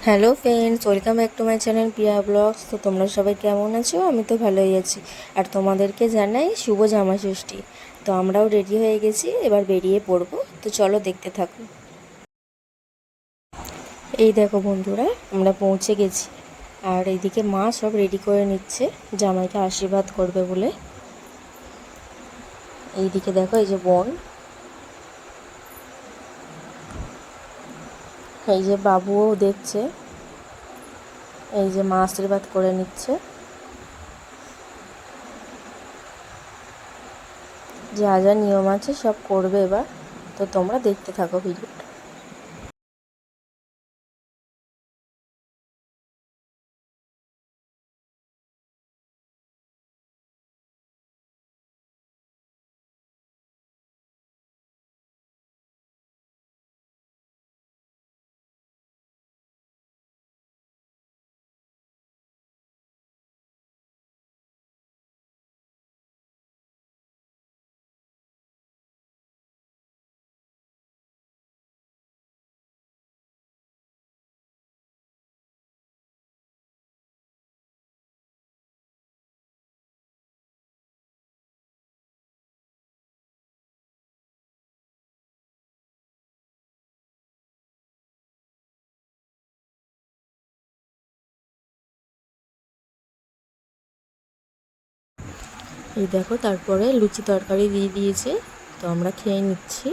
Hello friends, welcome back to my channel Priya blogs. তো তোমরা সবাই কেমন আছো? আমি তো ভালোই আছি। আর তোমাদেরকে জানাই শুভ জামা ষষ্ঠী। তো আমরাও রেডি হয়ে গেছি, এবার বেরিয়ে পড়বো। তো চলো দেখতে থাকো। এই দেখো বন্ধুরা, আমরা পৌঁছে গেছি। আর এইদিকে মা সব রেডি করে নিচ্ছে জামাইকে আশীর্বাদ করবে বলে। এইদিকে দেখো, এই যে বোন, এই যে বাবুও দেখছে। এই যে মা আশীর্বাদ করে নিচ্ছে, যা যা নিয়ম আছে সব করবে এবার। তো তোমরা দেখতে থাকো ভিডিওটা। এই দেখো, তারপরে লুচি তরকারি দিয়ে দিয়েছে। তো আমরা খেয়ে নিচ্ছি।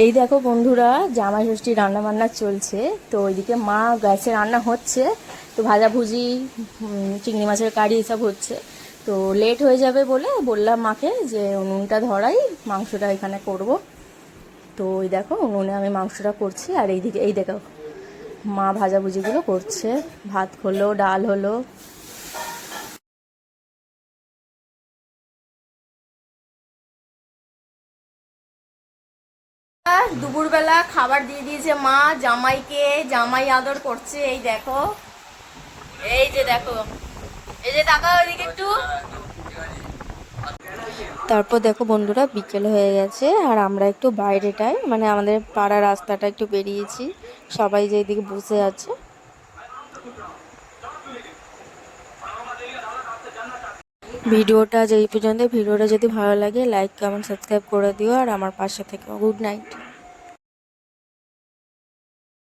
এই দেখো বন্ধুরা, জামাই ষষ্ঠী রান্না বান্না চলছে। তো ওইদিকে মা গ্যাসে রান্না হচ্ছে। তো ভাজাভুজি, চিংড়ি মাছের কারি এসব হচ্ছে। তো লেট হয়ে যাবে বলে বললাম মাকে যে উনুনটা ধরাই, মাংসটা এখানে করব। তো ওই দেখো, উনুনে আমি মাংসটা করছি। আর এইদিকে এই দেখো, মা ভাজাভুজিগুলো করছে। ভাত হলো, ডাল হলো। দুপুরবেলা খাবার দিয়ে দিয়েছে মা জামাইকে। জামাই আদর করছে। এই দেখো, এই যে দেখো, এই যে তাকাও ওইদিকে একটু। তারপর দেখো বন্ধুরা, বিকেল হয়ে গেছে আর আমরা একটু বাইরেটায়, মানে আমাদের পাড়া রাস্তাটা একটু বেরিয়েছি। সবাই যে এদিকে বসে আছে। ভিডিওটা যে এই পর্যন্ত। ভিডিওটা যদি ভালো লাগে লাইক কমেন্ট সাবস্ক্রাইব করে দিও আর আমার পাশে থেকো। Good night.